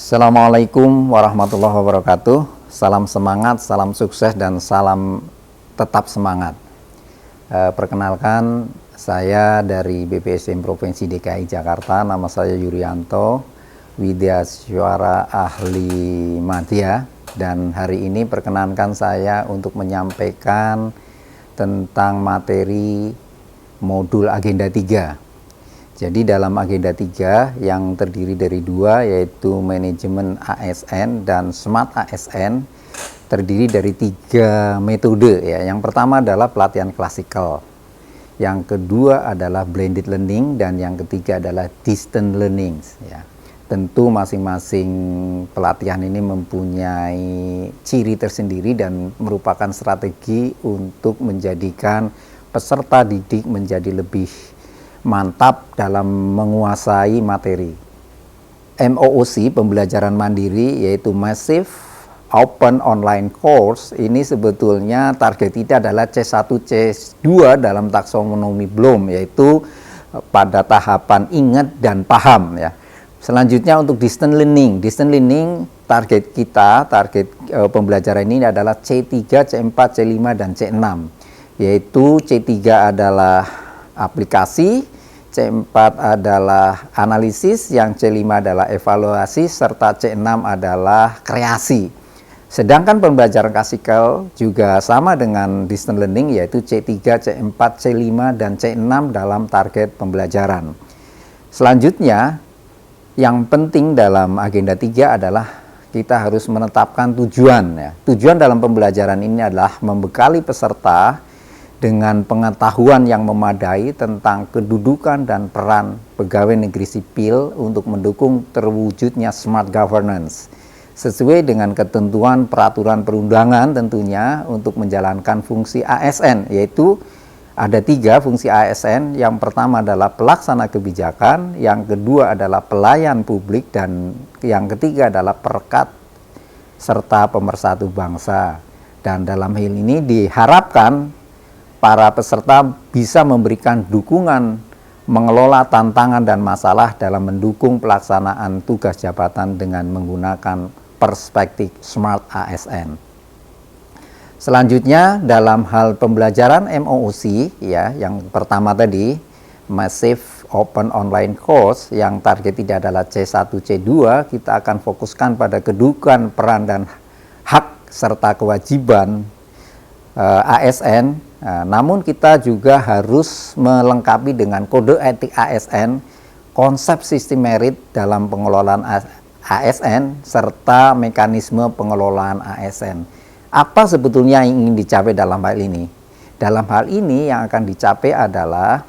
Assalamualaikum warahmatullahi wabarakatuh. Salam semangat, salam sukses, dan salam tetap semangat. Perkenalkan, saya dari BPSDM Provinsi DKI Jakarta. Nama saya Yuryanto, Widyaswara Ahli Madya. Dan hari ini perkenankan saya untuk menyampaikan tentang materi modul agenda 3. Jadi dalam agenda 3 yang terdiri dari dua, yaitu manajemen ASN dan smart ASN, terdiri dari 3 metode ya. Yang pertama adalah pelatihan klasikal, yang kedua adalah blended learning, dan yang ketiga adalah distance learning ya. Tentu masing-masing pelatihan ini mempunyai ciri tersendiri dan merupakan strategi untuk menjadikan peserta didik menjadi lebih mantap dalam menguasai materi. MOOC, pembelajaran mandiri, yaitu Massive Open Online Course, ini sebetulnya target kita adalah C1, C2 dalam taksonomi Bloom, yaitu pada tahapan ingat dan paham ya. Selanjutnya untuk distance learning. Distance learning target kita, pembelajaran ini adalah C3, C4, C5, dan C6. Yaitu C3 adalah aplikasi, C4 adalah analisis, yang C5 adalah evaluasi, serta C6 adalah kreasi. Sedangkan pembelajaran klasikal juga sama dengan distance learning, yaitu C3, C4, C5, dan C6 dalam target pembelajaran. Selanjutnya, yang penting dalam agenda 3 adalah kita harus menetapkan tujuan ya. Tujuan dalam pembelajaran ini adalah membekali peserta dengan pengetahuan yang memadai tentang kedudukan dan peran pegawai negeri sipil untuk mendukung terwujudnya smart governance sesuai dengan ketentuan peraturan perundangan tentunya untuk menjalankan fungsi ASN, yaitu ada 3 fungsi ASN. Yang pertama adalah pelaksana kebijakan, yang kedua adalah pelayan publik, dan yang ketiga adalah perekat serta pemersatu bangsa. Dan dalam hal ini diharapkan para peserta bisa memberikan dukungan mengelola tantangan dan masalah dalam mendukung pelaksanaan tugas jabatan dengan menggunakan perspektif smart ASN. Selanjutnya dalam hal pembelajaran MOOC ya, yang pertama tadi Massive Open Online Course, yang target tidak adalah C1, C2, kita akan fokuskan pada kedudukan, peran, dan hak serta kewajiban ASN. Namun kita juga harus melengkapi dengan kode etik ASN, konsep sistem merit dalam pengelolaan ASN, serta mekanisme pengelolaan ASN. Apa sebetulnya yang ingin dicapai dalam hal ini? Dalam hal ini yang akan dicapai adalah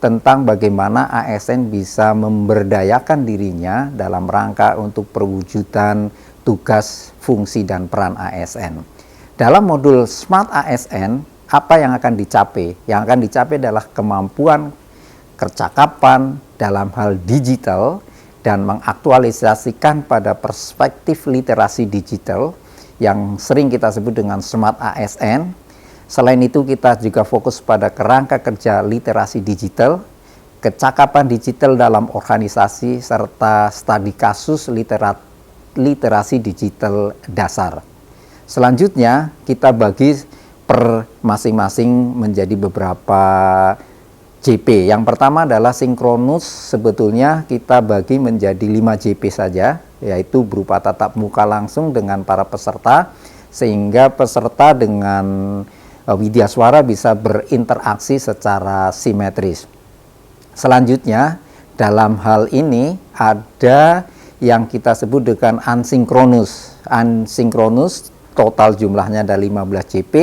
tentang bagaimana ASN bisa memberdayakan dirinya dalam rangka untuk perwujudan tugas, fungsi, dan peran ASN. Dalam modul Smart ASN, apa yang akan dicapai? Yang akan dicapai adalah kemampuan kecakapan dalam hal digital dan mengaktualisasikan pada perspektif literasi digital yang sering kita sebut dengan Smart ASN. Selain itu kita juga fokus pada kerangka kerja literasi digital, kecakapan digital dalam organisasi, serta studi kasus literasi digital dasar. Selanjutnya kita bagi per masing-masing menjadi beberapa JP. Yang pertama adalah sinkronus, sebetulnya kita bagi menjadi 5 JP saja, yaitu berupa tatap muka langsung dengan para peserta, sehingga peserta dengan widyaswara bisa berinteraksi secara simetris. Selanjutnya, dalam hal ini ada yang kita sebut dengan asinkronus. Asinkronus total jumlahnya ada 15 JP,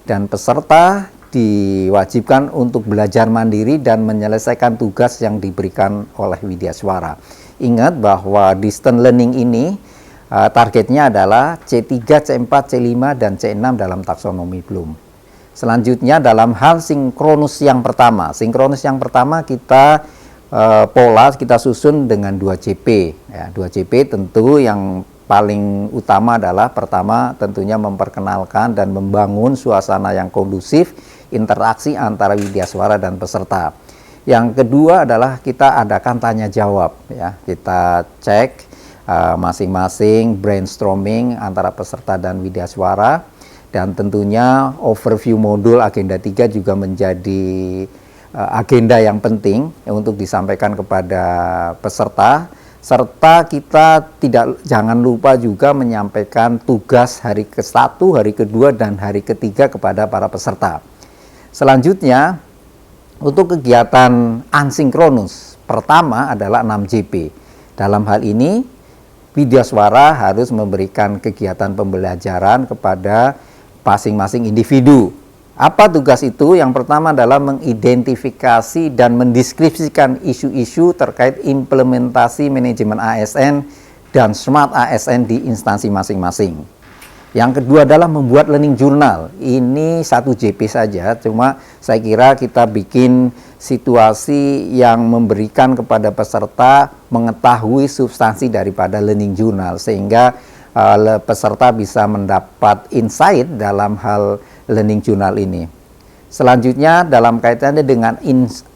dan peserta diwajibkan untuk belajar mandiri dan menyelesaikan tugas yang diberikan oleh widyaswara. Ingat bahwa distance learning ini targetnya adalah C3, C4, C5, dan C6 dalam taksonomi Bloom. Selanjutnya dalam hal sinkronus yang pertama. Sinkronus yang pertama kita pola kita susun dengan 2 JP. Ya, 2 JP tentu yang paling utama adalah pertama tentunya memperkenalkan dan membangun suasana yang kondusif, interaksi antara widyaswara dan peserta. Yang kedua adalah kita adakan tanya jawab ya. Kita cek masing-masing brainstorming antara peserta dan Widya Suara, dan tentunya overview modul agenda 3 juga menjadi agenda yang penting untuk disampaikan kepada peserta, serta kita jangan lupa juga menyampaikan tugas hari ke-1, hari ke-2, dan hari ke-3 kepada para peserta. Selanjutnya, untuk kegiatan asinkronus, pertama adalah 6JP. Dalam hal ini, Widya Suara harus memberikan kegiatan pembelajaran kepada masing-masing individu. Apa tugas itu? Yang pertama adalah mengidentifikasi dan mendeskripsikan isu-isu terkait implementasi manajemen ASN dan Smart ASN di instansi masing-masing. Yang kedua adalah membuat learning journal. Ini 1JP saja, cuma saya kira kita bikin situasi yang memberikan kepada peserta mengetahui substansi daripada learning journal, sehingga peserta bisa mendapat insight dalam hal learning journal ini. Selanjutnya dalam kaitannya dengan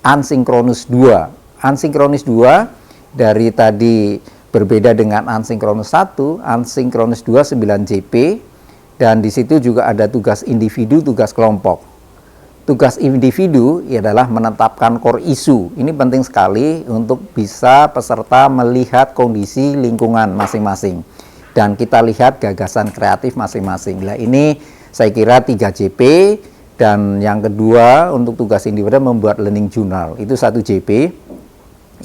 asinkronus 2. Asinkronus 2 dari tadi berbeda dengan asinkronus 1, asinkronus 2 9JP, dan di situ juga ada tugas individu, tugas kelompok. Tugas individu adalah menetapkan core isu. Ini penting sekali untuk bisa peserta melihat kondisi lingkungan masing-masing. Dan kita lihat gagasan kreatif masing-masing. Nah, ini saya kira 3JP, dan yang kedua untuk tugas individu membuat learning journal. Itu 1JP.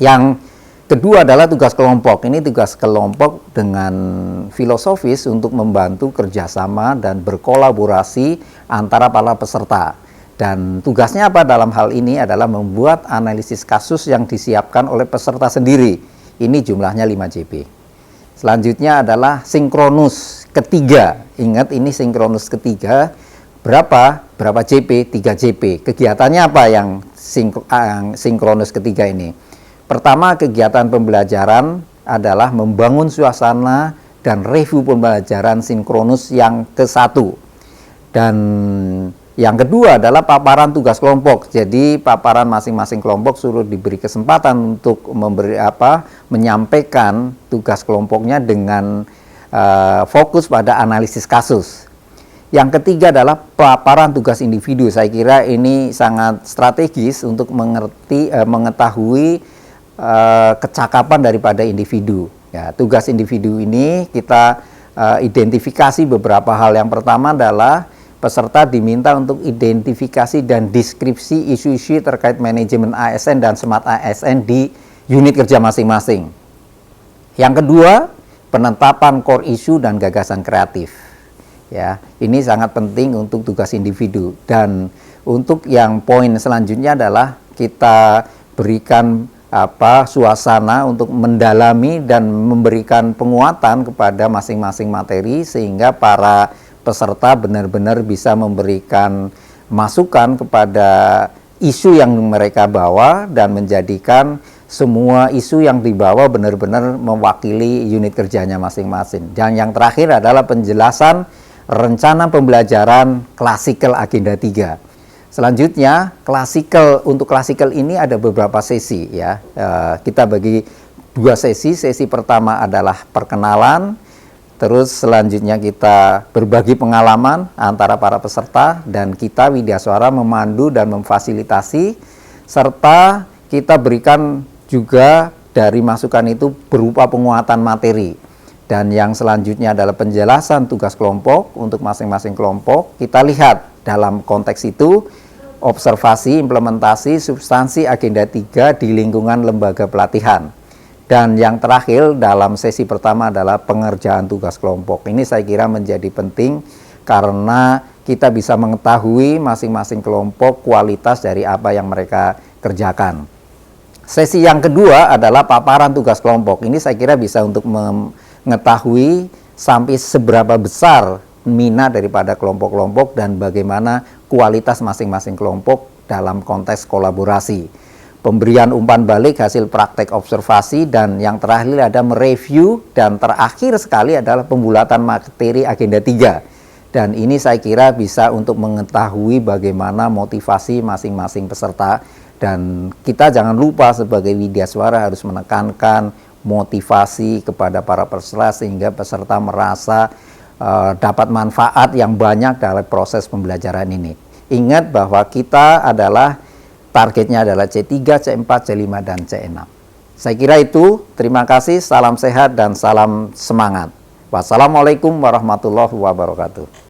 Yang kedua adalah tugas kelompok. Ini tugas kelompok dengan filosofis untuk membantu kerjasama dan berkolaborasi antara para peserta. Dan tugasnya apa dalam hal ini adalah membuat analisis kasus yang disiapkan oleh peserta sendiri. Ini jumlahnya 5JP. Selanjutnya adalah sinkronus ketiga. Ingat, ini sinkronus ketiga. Berapa JP? 3JP. Kegiatannya apa yang sinkronus ketiga ini? Pertama, kegiatan pembelajaran adalah membangun suasana dan review pembelajaran sinkronus yang ke-1. Dan yang kedua adalah paparan tugas kelompok. Jadi paparan masing-masing kelompok suruh diberi kesempatan untuk menyampaikan tugas kelompoknya dengan fokus pada analisis kasus. Yang ketiga adalah paparan tugas individu. Saya kira ini sangat strategis untuk mengetahui kecakapan daripada individu. Ya, tugas individu ini kita identifikasi beberapa hal. Yang pertama adalah peserta diminta untuk identifikasi dan deskripsi isu-isu terkait manajemen ASN dan Smart ASN di unit kerja masing-masing. Yang kedua, penetapan core isu dan gagasan kreatif. Ya, ini sangat penting untuk tugas individu. Dan untuk yang poin selanjutnya adalah kita berikan suasana untuk mendalami dan memberikan penguatan kepada masing-masing materi, sehingga para peserta benar-benar bisa memberikan masukan kepada isu yang mereka bawa dan menjadikan semua isu yang dibawa benar-benar mewakili unit kerjanya masing-masing. Dan yang terakhir adalah penjelasan rencana pembelajaran klasikal agenda 3. Selanjutnya, untuk klasikal ini ada beberapa sesi ya. Kita bagi 2 sesi. Sesi pertama adalah perkenalan. Terus selanjutnya kita berbagi pengalaman antara para peserta, dan kita Widya Suara memandu dan memfasilitasi, serta kita berikan juga dari masukan itu berupa penguatan materi. Dan yang selanjutnya adalah penjelasan tugas kelompok untuk masing-masing kelompok. Kita lihat dalam konteks itu observasi, implementasi, substansi agenda 3 di lingkungan lembaga pelatihan. Dan yang terakhir dalam sesi pertama adalah pengerjaan tugas kelompok. Ini saya kira menjadi penting karena kita bisa mengetahui masing-masing kelompok kualitas dari apa yang mereka kerjakan. Sesi yang kedua adalah paparan tugas kelompok. Ini saya kira bisa untuk mengetahui sampai seberapa besar minat daripada kelompok-kelompok dan bagaimana kualitas masing-masing kelompok dalam konteks kolaborasi. Pemberian umpan balik hasil praktek observasi, dan yang terakhir ada mereview, dan terakhir sekali adalah pembulatan materi agenda 3. Dan ini saya kira bisa untuk mengetahui bagaimana motivasi masing-masing peserta, dan kita jangan lupa sebagai Widya Suara harus menekankan motivasi kepada para peserta sehingga peserta merasa dapat manfaat yang banyak dari proses pembelajaran ini. Ingat bahwa kita adalah targetnya adalah C3, C4, C5, dan C6. Saya kira itu. Terima kasih, salam sehat dan salam semangat. Wassalamualaikum warahmatullahi wabarakatuh.